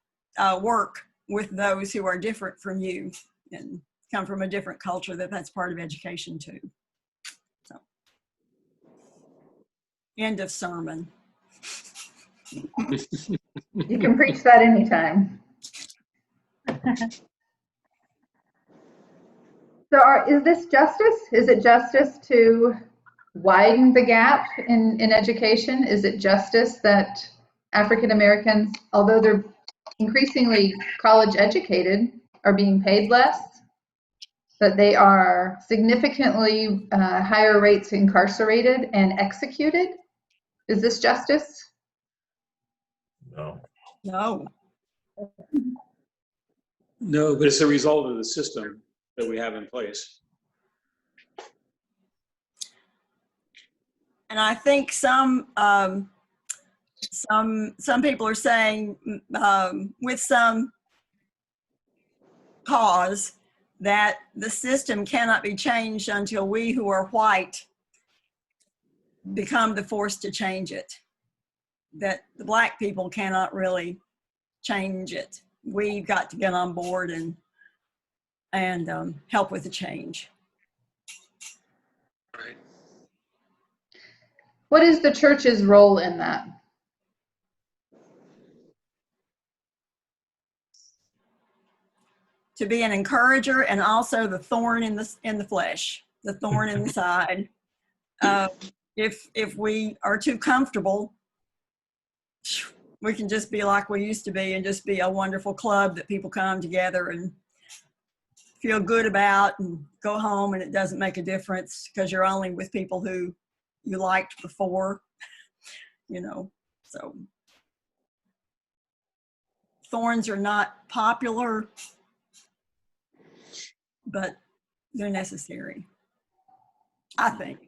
[SPEAKER 7] work with those who are different from you and come from a different culture. That's part of education too. So, end of sermon.
[SPEAKER 2] You can preach that anytime. So is this justice? Is it justice to widen the gap in education? Is it justice that African Americans, although they're increasingly college educated, are being paid less? That they are significantly higher rates incarcerated and executed? Is this justice?
[SPEAKER 6] No.
[SPEAKER 7] No.
[SPEAKER 3] No, but it's a result of the system that we have in place.
[SPEAKER 7] And I think some people are saying with some cause that the system cannot be changed until we who are white become the force to change it. That the Black people cannot really change it. We've got to get on board and help with the change.
[SPEAKER 3] Right.
[SPEAKER 2] What is the church's role in that?
[SPEAKER 7] To be an encourager and also the thorn in the flesh, the thorn in the side. If we are too comfortable, we can just be like we used to be and just be a wonderful club that people come together and feel good about and go home, and it doesn't make a difference because you're only with people who you liked before, you know. So thorns are not popular, but they're necessary, I think.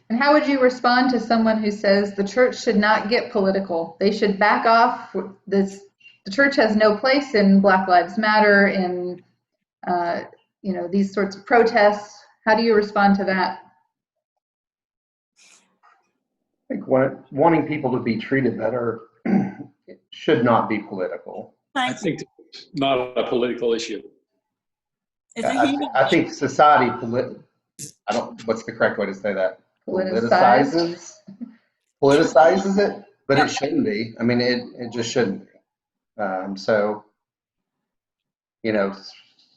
[SPEAKER 2] And how would you respond to someone who says the church should not get political? They should back off. The church has no place in Black Lives Matter, in these sorts of protests. How do you respond to that?
[SPEAKER 5] I think wanting people to be treated better it should not be political.
[SPEAKER 3] I think it's not a political issue.
[SPEAKER 7] It's a human.
[SPEAKER 5] I think society, what's the correct way to say that? Politicizes it, but it shouldn't be. I mean, it just shouldn't be. So,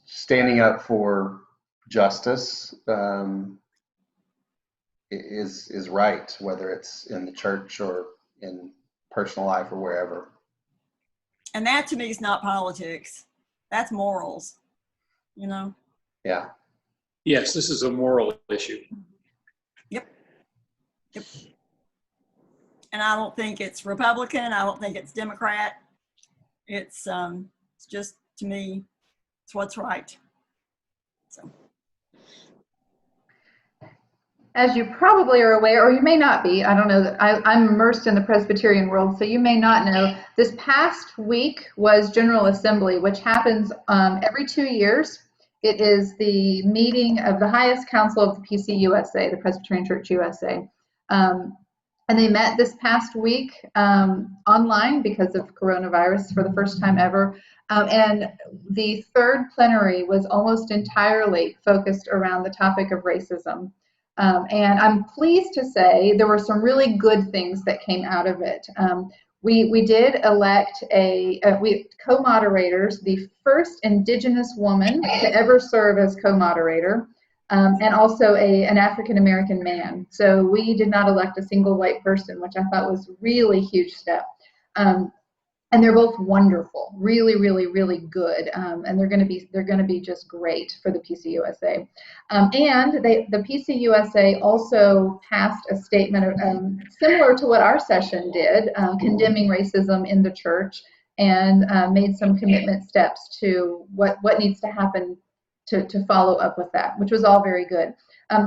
[SPEAKER 5] standing up for justice is right, whether it's in the church or in personal life or wherever.
[SPEAKER 7] And that to me is not politics. That's morals,
[SPEAKER 5] Yeah.
[SPEAKER 3] Yes, this is a moral issue.
[SPEAKER 7] Yep. And I don't think it's Republican. I don't think it's Democrat. It's just, to me, it's what's right. So.
[SPEAKER 2] As you probably are aware, or you may not be, I don't know, that I'm immersed in the Presbyterian world, so you may not know, this past week was General Assembly, which happens every 2 years. It is the meeting of the highest council of the PCUSA, the Presbyterian Church USA. And they met this past week online because of coronavirus for the first time ever. And the third plenary was almost entirely focused around the topic of racism. And I'm pleased to say there were some really good things that came out of it. We did elect co-moderators, the first Indigenous woman to ever serve as co-moderator, and also an African-American man. So we did not elect a single white person, which I thought was a really huge step. And they're both wonderful, really, really, really good, and they're going to be just great for the PCUSA. And the PCUSA also passed a statement similar to what our session did, condemning racism in the church, and made some commitment steps to what needs to happen to follow up with that, which was all very good.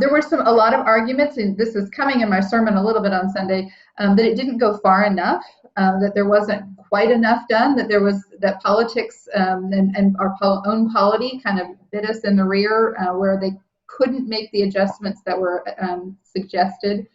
[SPEAKER 2] There were a lot of arguments, and this is coming in my sermon a little bit on Sunday, that it didn't go far enough, that there wasn't quite enough done, that politics and our own polity kind of bit us in the rear, where they couldn't make the adjustments that were suggested.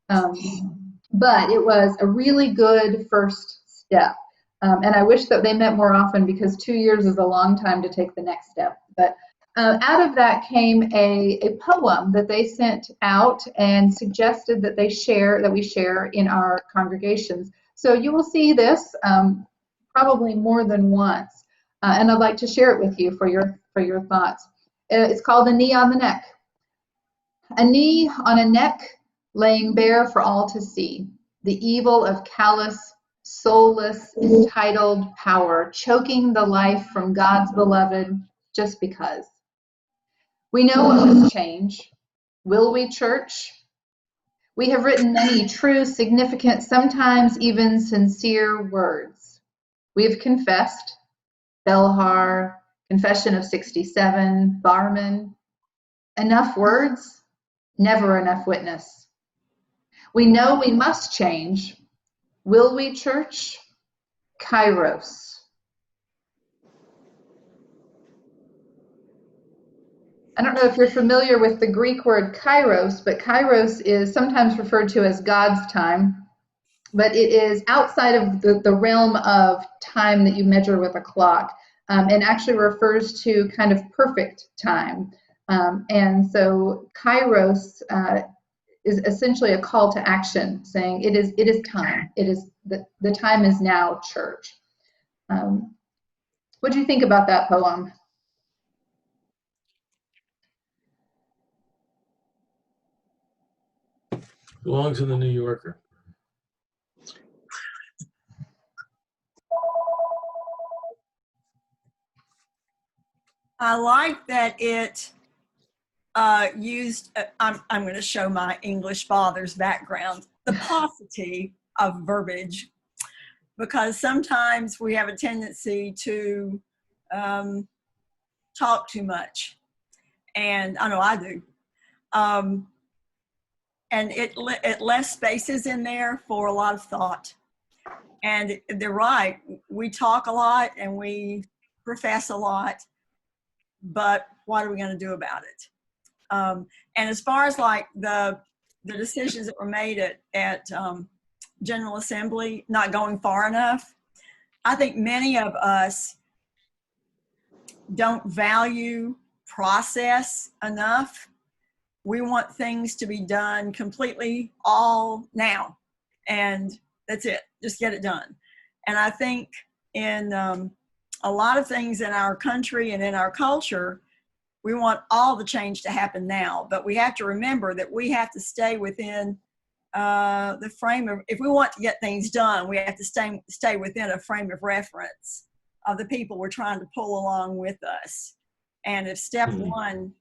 [SPEAKER 2] But it was a really good first step. And I wish that they met more often, because 2 years is a long time to take the next step. But out of that came a poem that they sent out and suggested that we share in our congregations. So you will see this probably more than once, and I'd like to share it with you for your thoughts. It's called "A Knee on the Neck." A knee on a neck laying bare for all to see, the evil of callous, soulless, entitled power, choking the life from God's beloved just because. We know what must change. Will we, church? We have written many true, significant, sometimes even sincere words. We have confessed, Belhar, Confession of 67, Barman. Enough words, never enough witness. We know we must change. Will we, church? Kairos. I don't know if you're familiar with the Greek word kairos, but kairos is sometimes referred to as God's time, but it is outside of the realm of time that you measure with a clock, and actually refers to kind of perfect time. And so kairos is essentially a call to action, saying it is time. It is the time is now, church. What do you think about that poem?
[SPEAKER 6] Belongs in the New Yorker.
[SPEAKER 7] I like that it used, I'm going to show my English father's background, the paucity of verbiage, because sometimes we have a tendency to talk too much. And I know I do. And it left spaces in there for a lot of thought. And they're right. We talk a lot and we profess a lot, but what are we going to do about it? And as far as like the decisions that were made at General Assembly not going far enough, I think many of us don't value process enough. We want things to be done completely all now, and that's it. Just get it done. And I think in a lot of things in our country and in our culture, we want all the change to happen now, but we have to remember that we have to stay within the frame of, if we want to get things done, we have to stay within a frame of reference of the people we're trying to pull along with us. And if step one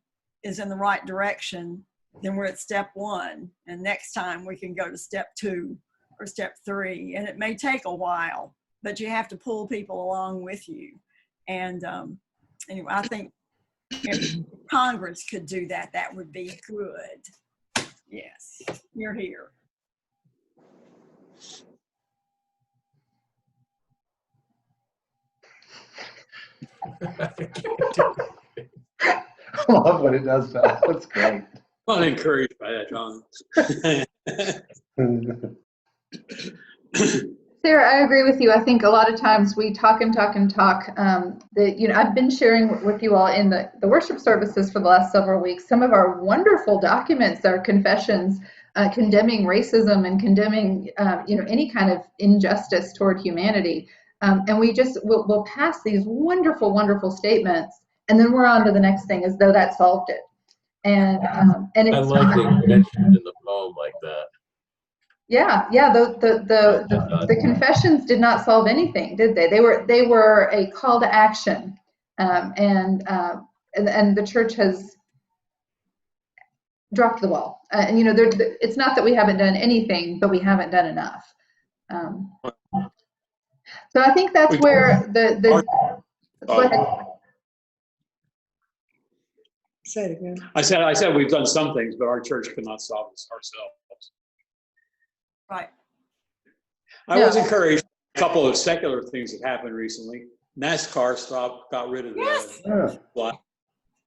[SPEAKER 7] is in the right direction, then we're at step one. And next time we can go to step 2 or step 3. And it may take a while, but you have to pull people along with you. And anyway, I think if Congress could do that, that would be good. Yes, you're here.
[SPEAKER 5] I love what it does to us. That's great.
[SPEAKER 3] I'm encouraged by that, John.
[SPEAKER 2] Sarah, I agree with you. I think a lot of times we talk and talk and talk. I've been sharing with you all in the worship services for the last several weeks some of our wonderful documents, our confessions condemning racism and condemning any kind of injustice toward humanity. And we just we'll pass these wonderful, wonderful statements, and then we're on to the next thing as though that solved it. And it's
[SPEAKER 6] I like that you mentioned in the poem like that.
[SPEAKER 2] Yeah. The confessions did not solve anything, did they? They were a call to action, and the church has dropped the ball. It's not that we haven't done anything, but we haven't done enough. So I think that's where the go ahead.
[SPEAKER 1] Say it again.
[SPEAKER 3] I said we've done some things, but our church cannot solve this ourselves.
[SPEAKER 7] Right.
[SPEAKER 3] I was encouraged by a couple of secular things that happened recently. NASCAR got rid of the flag,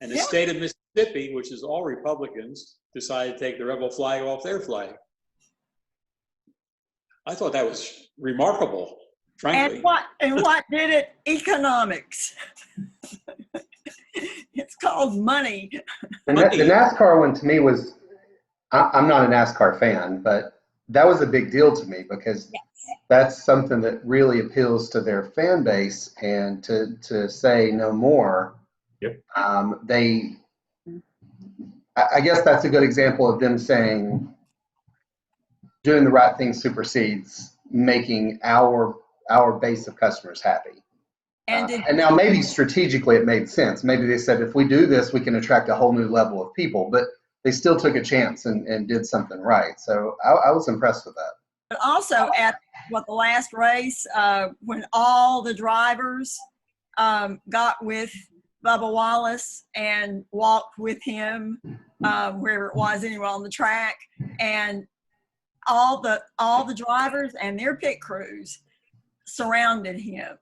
[SPEAKER 3] and the state of Mississippi, which is all Republicans, decided to take the rebel flag off their flag. I thought that was remarkable, frankly.
[SPEAKER 7] And what did it? Economics. It's called money.
[SPEAKER 5] The NASCAR one to me was, I'm not a NASCAR fan, but that was a big deal to me because that's something that really appeals to their fan base, and to say no more.
[SPEAKER 6] Yep.
[SPEAKER 5] I guess that's a good example of them saying doing the right thing supersedes making our base of customers happy. And now maybe strategically it made sense. Maybe they said, if we do this, we can attract a whole new level of people, but they still took a chance and did something right. So I was impressed with that.
[SPEAKER 7] But also at the last race, when all the drivers got with Bubba Wallace and walked with him wherever it was anywhere on the track, and all the drivers and their pit crews surrounded him.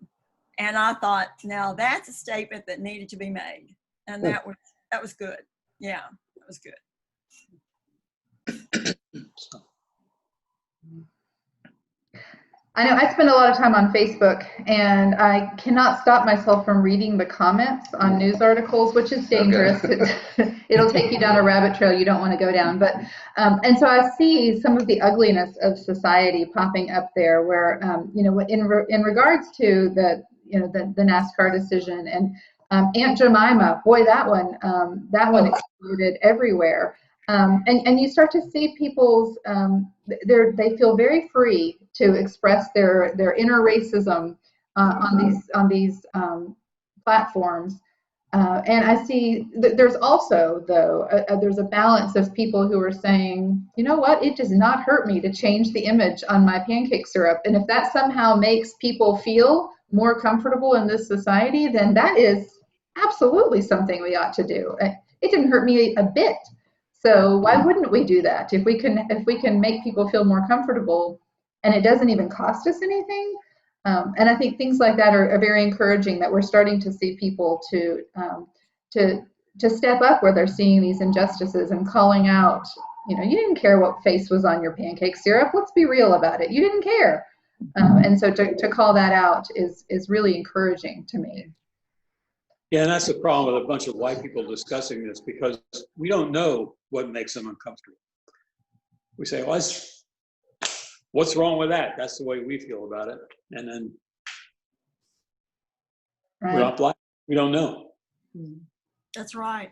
[SPEAKER 7] And I thought, now that's a statement that needed to be made. And that was good. Yeah, that was good.
[SPEAKER 2] I know I spend a lot of time on Facebook, and I cannot stop myself from reading the comments on news articles, which is dangerous. Okay. It'll take you down a rabbit trail you don't want to go down. But and so I see some of the ugliness of society popping up there, where in regards to the NASCAR decision, and Aunt Jemima, boy, that one exploded everywhere. And you start to see people's, they feel very free to express their inner racism on these platforms. And I see that there's also, though, there's a balance of people who are saying, you know what, it does not hurt me to change the image on my pancake syrup. And if that somehow makes people feel more comfortable in this society, then that is absolutely something we ought to do. It didn't hurt me a bit. So why wouldn't we do that? If we can make people feel more comfortable and it doesn't even cost us anything. And I think things like that are very encouraging, that we're starting to see people to step up where they're seeing these injustices and calling out, you didn't care what face was on your pancake syrup. Let's be real about it. You didn't care. And so to call that out is really encouraging to me.
[SPEAKER 3] Yeah, and that's the problem with a bunch of white people discussing this, because we don't know what makes them uncomfortable. We say, well, what's wrong with that? That's the way we feel about it. And then we're not black. We don't know.
[SPEAKER 7] That's right.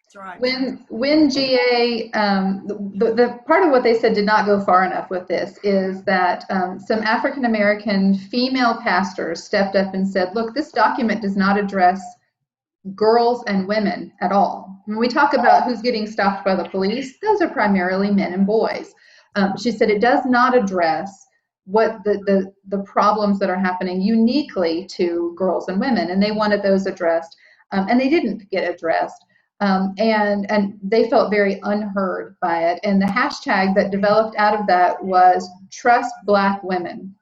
[SPEAKER 7] That's right.
[SPEAKER 2] When GA, the part of what they said did not go far enough with this is that some African-American female pastors stepped up and said, look, this document does not address girls and women at all. When we talk about who's getting stopped by the police, those are primarily men and boys. She said it does not address what the problems that are happening uniquely to girls and women, and they wanted those addressed, and they didn't get addressed, and they felt very unheard by it. And the hashtag that developed out of that was Trust Black Women.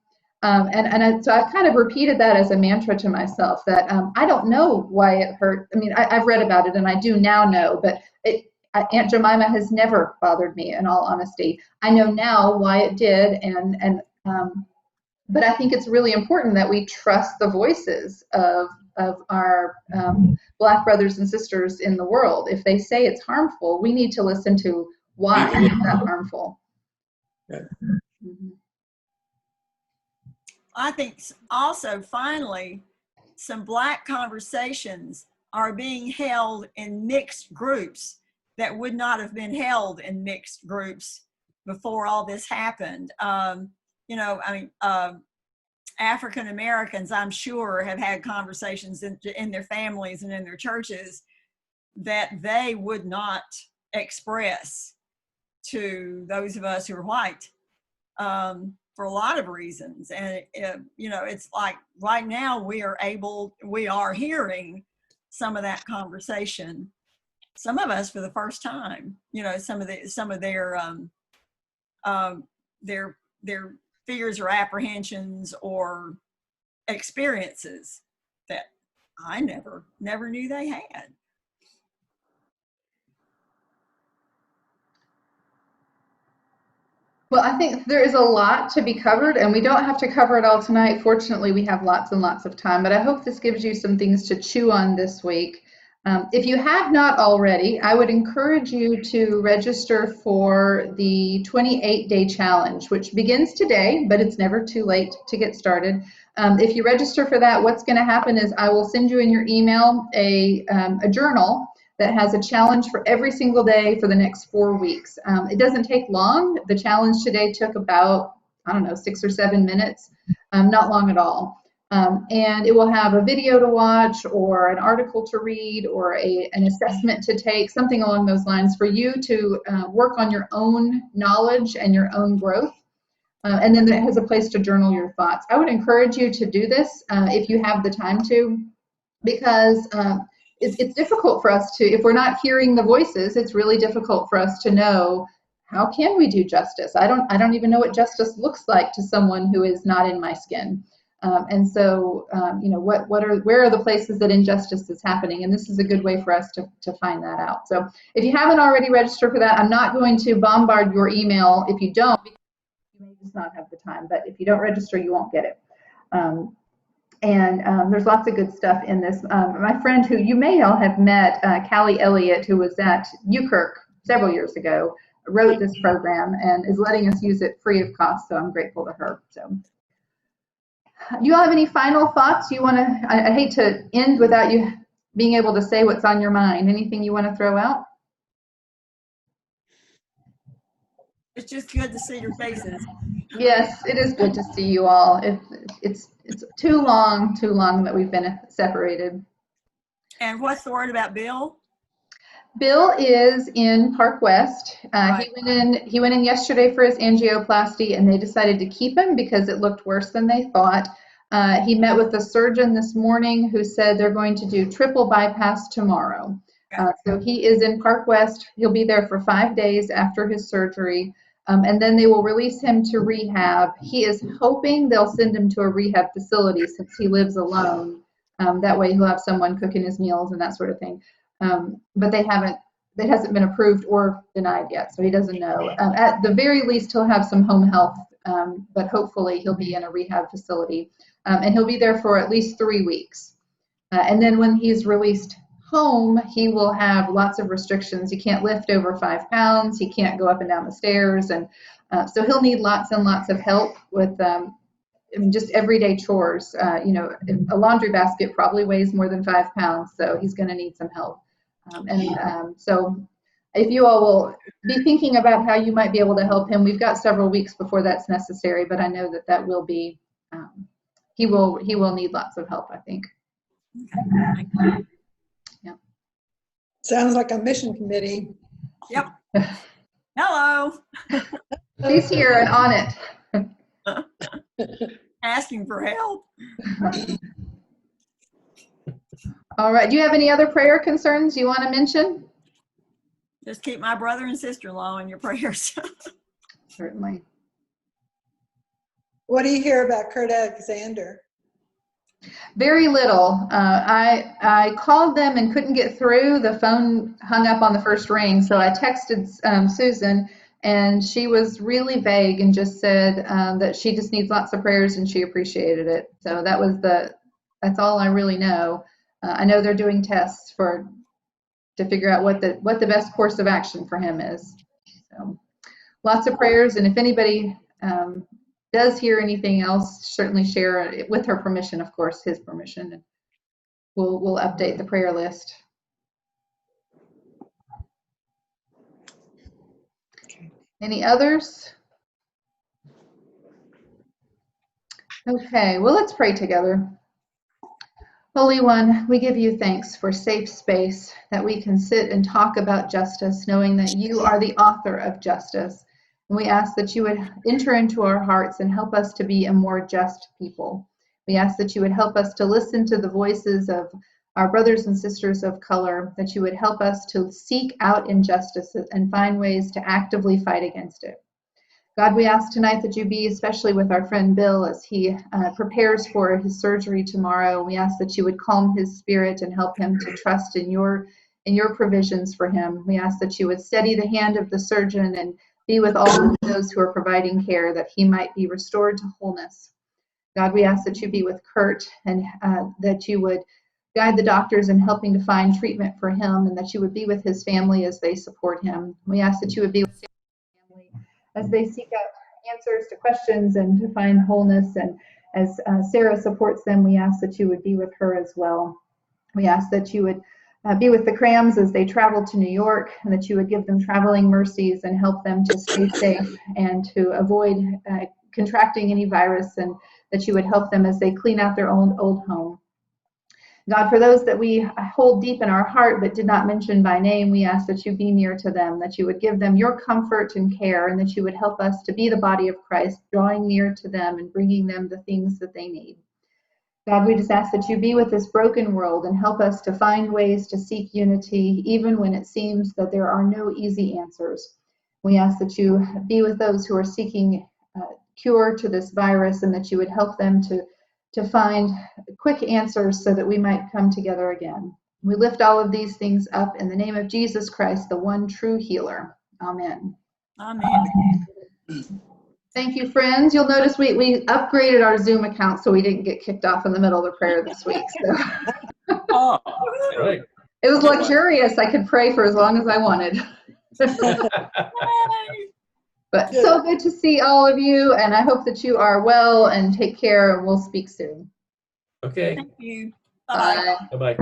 [SPEAKER 2] So I've kind of repeated that as a mantra to myself, that I don't know why it hurt. I mean, I've read about it and I do now know, but Aunt Jemima has never bothered me, in all honesty. I know now why it did, but I think it's really important that we trust the voices of our Black brothers and sisters in the world. If they say it's harmful, we need to listen to why it's that harmful.
[SPEAKER 3] Yeah.
[SPEAKER 2] Mm-hmm.
[SPEAKER 7] I think also, finally, some Black conversations are being held in mixed groups that would not have been held in mixed groups before all this happened. African Americans, I'm sure, have had conversations in their families and in their churches that they would not express to those of us who are white. For a lot of reasons. And, it's like right now we are hearing some of that conversation, some of us for the first time, some of their fears or apprehensions or experiences that I never knew they had.
[SPEAKER 2] Well, I think there is a lot to be covered, and we don't have to cover it all tonight. Fortunately, we have lots and lots of time, but I hope this gives you some things to chew on this week. If you have not already, I would encourage you to register for the 28-day challenge, which begins today, but it's never too late to get started. If you register for that, what's going to happen is I will send you in your email a journal that has a challenge for every single day for the next 4 weeks. It doesn't take long. The challenge today took about, 6 or 7 minutes, not long at all. And it will have a video to watch or an article to read or an assessment to take, something along those lines for you to work on your own knowledge and your own growth. And then it has a place to journal your thoughts. I would encourage you to do this if you have the time to, because it's difficult for us to, if we're not hearing the voices, it's really difficult for us to know, how can we do justice? I don't even know what justice looks like to someone who is not in my skin. And so, where are the places that injustice is happening? And this is a good way for us to find that out. So if you haven't already registered for that, I'm not going to bombard your email if you don't, because you may just not have the time. But if you don't register, you won't get it. And there's lots of good stuff in this. My friend who you may all have met, Callie Elliott, who was at UKirk several years ago, wrote this program and is letting us use it free of cost. So I'm grateful to her. So do you all have any final thoughts you want to, I hate to end without you being able to say what's on your mind. Anything you want to throw out?
[SPEAKER 7] It's just good to see your faces.
[SPEAKER 2] Yes, it is good to see you all. It's too long that we've been separated.
[SPEAKER 7] And what's the word about Bill?
[SPEAKER 2] Bill is in Park West.
[SPEAKER 7] Right.
[SPEAKER 2] He went in yesterday for his angioplasty, and they decided to keep him because it looked worse than they thought. He met with a surgeon this morning who said they're going to do triple bypass tomorrow. So he is in Park West. He'll be there for 5 days after his surgery, and then they will release him to rehab. He is hoping they'll send him to a rehab facility since he lives alone. That way he'll have someone cooking his meals and that sort of thing. But it hasn't been approved or denied yet, so he doesn't know. At the very least, he'll have some home health, but hopefully he'll be in a rehab facility. And he'll be there for at least 3 weeks. And then when he's released home, he will have lots of restrictions. He can't lift over 5 pounds. He can't go up and down the stairs. And so he'll need lots and lots of help with just everyday chores. A laundry basket probably weighs more than 5 pounds, so he's going to need some help. So if you all will be thinking about how you might be able to help him, we've got several weeks before that's necessary, but I know that will be, he will need lots of help, I think. Yeah.
[SPEAKER 1] Sounds like a mission committee.
[SPEAKER 7] Yep. Hello.
[SPEAKER 2] He's here and on it.
[SPEAKER 7] Asking for help.
[SPEAKER 2] All right. Do you have any other prayer concerns you want to mention?
[SPEAKER 7] Just keep my brother and sister-in-law in your prayers.
[SPEAKER 2] Certainly.
[SPEAKER 1] What do you hear about Kurt Alexander?
[SPEAKER 2] Very little. I called them and couldn't get through. The phone hung up on the first ring, so I texted Susan, and she was really vague and just said that she just needs lots of prayers and she appreciated it. So that's all I really know. I know they're doing tests to figure out what the best course of action for him is. So lots of prayers, and if anybody does hear anything else, certainly share it with her permission, of course, his permission. And we'll update the prayer list. Any others? Okay, well, let's pray together. Holy One, we give you thanks for safe space that we can sit and talk about justice, knowing that you are the author of justice. And we ask that you would enter into our hearts and help us to be a more just people. We ask that you would help us to listen to the voices of our brothers and sisters of color, that you would help us to seek out injustice and find ways to actively fight against it. God, we ask tonight that you be especially with our friend Bill as he prepares for his surgery tomorrow. We ask that you would calm his spirit and help him to trust in your provisions for him. We ask that you would steady the hand of the surgeon and be with all of those who are providing care, that he might be restored to wholeness. God, we ask that you be with Kurt and that you would guide the doctors in helping to find treatment for him, and that you would be with his family as they support him. We ask that you would be with his family as they seek out answers to questions and to find wholeness. And as Sarah supports them, we ask that you would be with her as well. We ask that you would be with the Crams as they travel to New York, and that you would give them traveling mercies and help them to stay safe and to avoid contracting any virus, and that you would help them as they clean out their own old home. God, for those that we hold deep in our heart but did not mention by name, we ask that you be near to them, that you would give them your comfort and care, and that you would help us to be the body of Christ, drawing near to them and bringing them the things that they need. God, we just ask that you be with this broken world and help us to find ways to seek unity, even when it seems that there are no easy answers. We ask that you be with those who are seeking cure to this virus, and that you would help them to find quick answers so that we might come together again. We lift all of these things up in the name of Jesus Christ, the one true healer. Amen.
[SPEAKER 7] Amen.
[SPEAKER 2] Thank you, friends. You'll notice we upgraded our Zoom account so we didn't get kicked off in the middle of the prayer this week. So.
[SPEAKER 6] Oh, right.
[SPEAKER 2] It was luxurious. I could pray for as long as I wanted. But so good to see all of you, and I hope that you are well, and take care, and we'll speak soon.
[SPEAKER 6] Okay.
[SPEAKER 7] Thank you.
[SPEAKER 2] Bye.
[SPEAKER 6] Bye-bye.